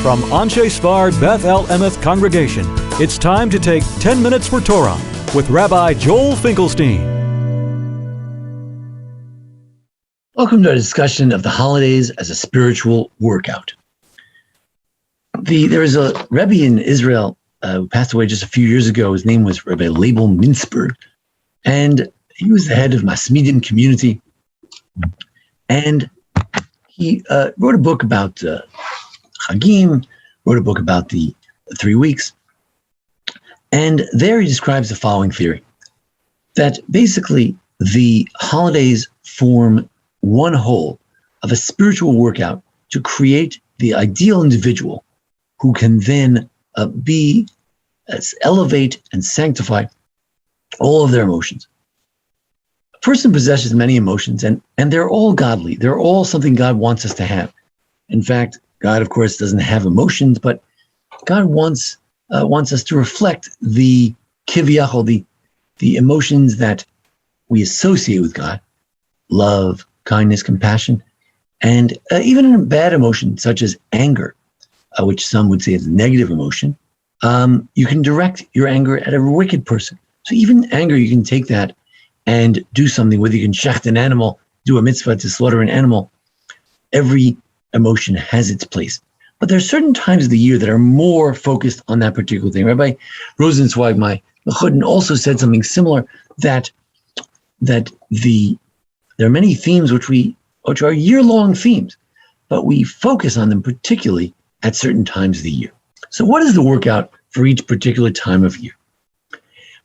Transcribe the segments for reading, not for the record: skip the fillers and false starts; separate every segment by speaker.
Speaker 1: From Anshe Sfard Beth El Emeth Congregation, it's time to take 10 minutes for Torah with Rabbi Joel Finkelstein.
Speaker 2: Welcome to our discussion of the holidays as a spiritual workout. There was a Rebbe in Israel who passed away just a few years ago. His name was Rabbi Leibel Mintzberg, and he was the head of Masmidian community. And he wrote a book about Chagim, wrote a book about the 3 weeks. And there he describes the following theory, that basically the holidays form one whole of a spiritual workout to create the ideal individual who can then elevate and sanctify all of their emotions. A person possesses many emotions, and they're all godly. They're all something God wants us to have. In fact, God, of course, doesn't have emotions, but God wants us to reflect the kiviyachol, the emotions that we associate with God: love, kindness, compassion, and even in a bad emotion such as anger, which some would say is a negative emotion. You can direct your anger at a wicked person. So even anger, you can take that and do something, whether you can shecht an animal, do a mitzvah to slaughter an animal. Every emotion has its place. But there are certain times of the year that are more focused on that particular thing. Rabbi Rosenzweig, my Mechudin, also said something similar, that there are many themes which are year-long themes, but we focus on them particularly at certain times of the year. So what is the workout for each particular time of year?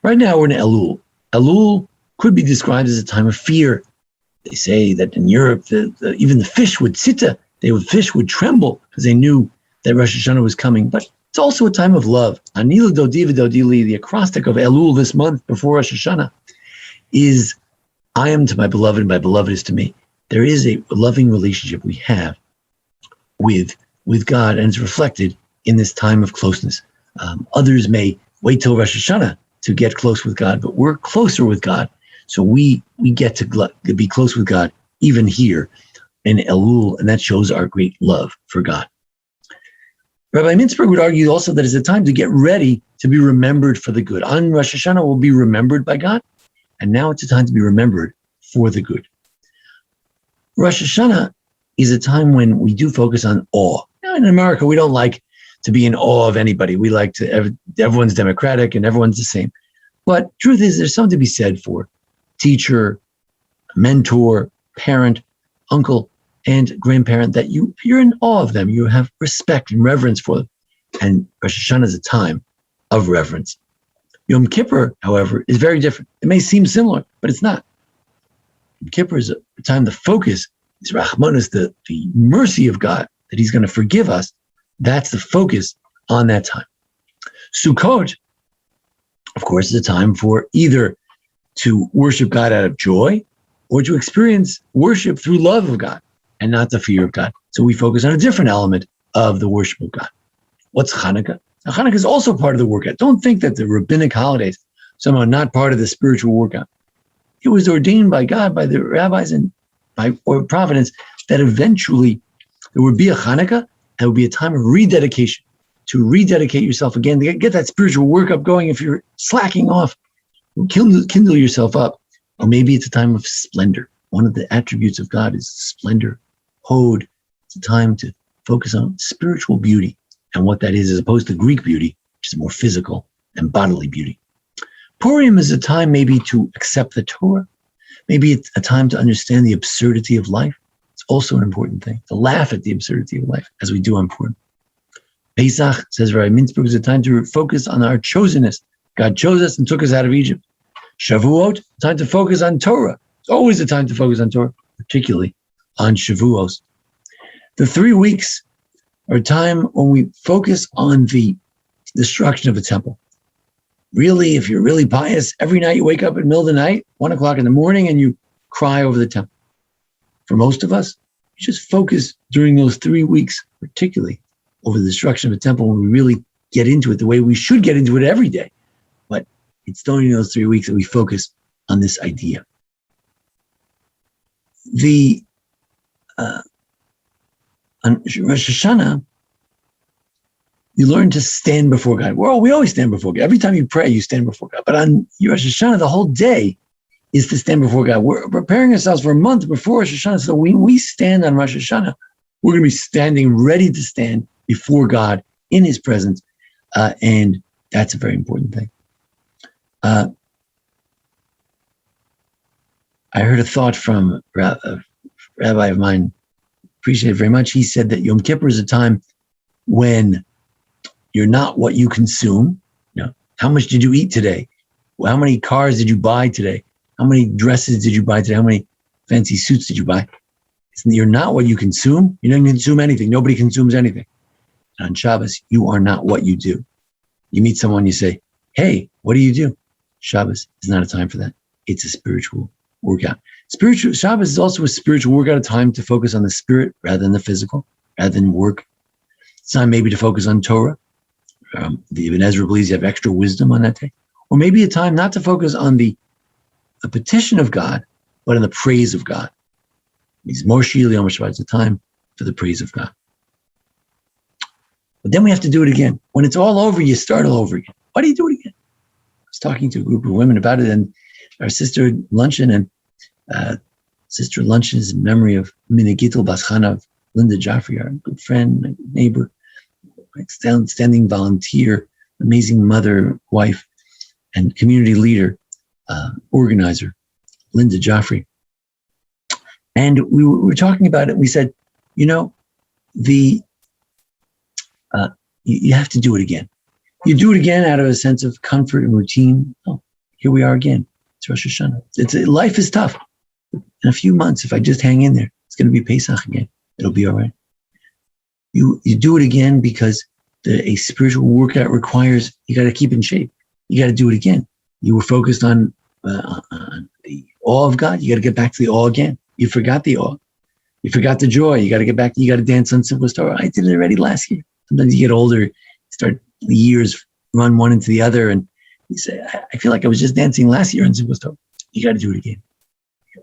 Speaker 2: Right now we're in Elul. Elul could be described as a time of fear. They say that in Europe, even the fish would sita, fish would tremble because they knew that Rosh Hashanah was coming. But it's also a time of love. Anila Dodi V'Dodili, the acrostic of Elul this month before Rosh Hashanah, is I am to my beloved and my beloved is to me. There is a loving relationship we have with God, and it's reflected in this time of closeness. Others may wait till Rosh Hashanah to get close with God, but we're closer with God. So we get to be close with God even here in Elul, and that shows our great love for God. Rabbi Mintzberg would argue also that it's a time to get ready to be remembered for the good. On Rosh Hashanah, we'll be remembered by God, and now it's a time to be remembered for the good. Rosh Hashanah is a time when we do focus on awe. Now, in America, we don't like to be in awe of anybody. We like everyone's democratic and everyone's the same. But truth is, there's something to be said for teacher, mentor, parent, uncle, and grandparent, that you're in awe of them. You have respect and reverence for them. And Rosh Hashanah is a time of reverence. Yom Kippur, however, is very different. It may seem similar, but it's not. Yom Kippur is a time the focus is Rahmanas, the mercy of God, that he's going to forgive us. That's the focus on that time. Sukkot, of course, is a time for either to worship God out of joy or to experience worship through love of God and not the fear of God. So we focus on a different element of the worship of God. What's Hanukkah? Now, Hanukkah is also part of the workout. Don't think that the rabbinic holidays somehow not part of the spiritual workout. It was ordained by God, by the rabbis, and by providence, that eventually there would be a Hanukkah, and it would be a time of rededication, to rededicate yourself again, to get that spiritual workup going. If you're slacking off, kindle yourself up. Or maybe it's a time of splendor. One of the attributes of God is splendor, hod. It's a time to focus on spiritual beauty and what that is, as opposed to Greek beauty, which is more physical and bodily beauty. Purim is a time maybe to accept the Torah. Maybe it's a time to understand the absurdity of life. It's also an important thing, to laugh at the absurdity of life, as we do on Purim. Pesach, says Rabbi Mintzberg, is a time to focus on our chosenness. God chose us and took us out of Egypt. Shavuot, time to focus on Torah. It's always a time to focus on Torah, particularly on Shavuos. The 3 weeks are a time when we focus on the destruction of the temple. Really, if you're really pious, every night you wake up in the middle of the night, 1 o'clock in the morning, and you cry over the temple. For most of us, we just focus during those 3 weeks, particularly over the destruction of the temple, when we really get into it the way we should get into it every day. But it's during those 3 weeks that we focus on this idea. On Rosh Hashanah, You learn to stand before God. Well, we always stand before God. Every time you pray, you stand before God. But on Rosh Hashanah, the whole day is to stand before God. We're preparing ourselves for a month before Rosh Hashanah. So when we stand on Rosh Hashanah, we're going to be standing ready to stand before God in his presence. And that's a very important thing. I heard a thought from a rabbi of mine, appreciate it very much. He said that Yom Kippur is a time when you're not what you consume. How much did you eat today? Well, how many cars did you buy today? How many dresses did you buy today? How many fancy suits did you buy? You're not what you consume. You don't consume anything. Nobody consumes anything. And on Shabbos, you are not what you do. You meet someone, you say, hey, what do you do? Shabbos is not a time for that. It's a spiritual workout. Shabbos is also a spiritual workout, a time to focus on the spirit rather than the physical, rather than work. It's time maybe to focus on Torah. The Ibn Ezra believes you have extra wisdom on that day. Or maybe a time not to focus on the petition of God, but on the praise of God. It's more Shili Yom Shabbat. It's a time for the praise of God. But then we have to do it again. When it's all over, you start all over again. Why do you do it again? I was talking to a group of women about it, and our sisterhood luncheon, and sisterhood luncheon is in memory of Minagitul Baschana of Linda Joffre, our good friend, my neighbor, outstanding volunteer, amazing mother, wife, and community leader, organizer, Linda Joffre. And we were talking about it. We said, you have to do it again. You do it again out of a sense of comfort and routine. Oh, here we are again. It's Rosh Hashanah. Life is tough. In a few months, if I just hang in there, it's going to be Pesach again. It'll be all right. You do it again because a spiritual workout requires, you got to keep in shape. You got to do it again. You were focused on the awe of God. You got to get back to the awe again. You forgot the awe. You forgot the joy. You got to get back. You got to dance on Simple Torah. I did it already last year. Sometimes you get older, the years run one into the other, and you say, I feel like I was just dancing last year on Simple Torah. You got to do it again.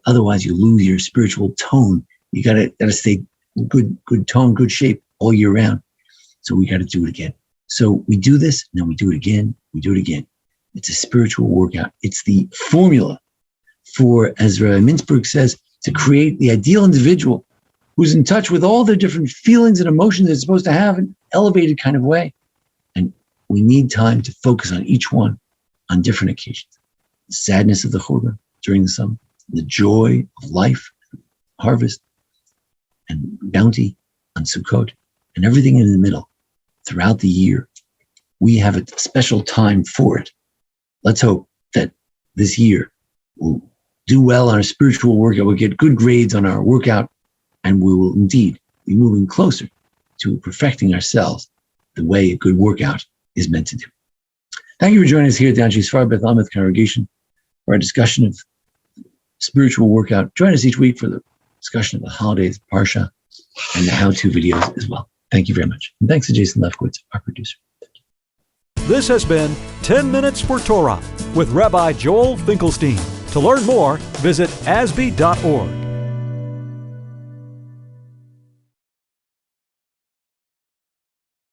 Speaker 2: Otherwise, you lose your spiritual tone. You got to stay good tone, good shape all year round. So we got to do it again. So we do this, and then we do it again. We do it again. It's a spiritual workout. It's the formula for, as Rabbi Mintzberg says, to create the ideal individual who's in touch with all the different feelings and emotions they're supposed to have in an elevated kind of way. And we need time to focus on each one on different occasions. The sadness of the Churban during the summer, the joy of life, harvest, and bounty on Sukkot, and everything in the middle throughout the year. We have a special time for it. Let's hope that this year we'll do well on our spiritual workout. We'll get good grades on our workout, and we will indeed be moving closer to perfecting ourselves the way a good workout is meant to do. Thank you for joining us here at the Anshe Beth Ameth Congregation for our discussion of spiritual workout. Join us each week for the discussion of the holidays, Parsha, and the how-to videos as well. Thank you very much. And thanks to Jason Lefkowitz, our producer.
Speaker 1: This has been 10 Minutes for Torah with Rabbi Joel Finkelstein. To learn more, visit asb.org.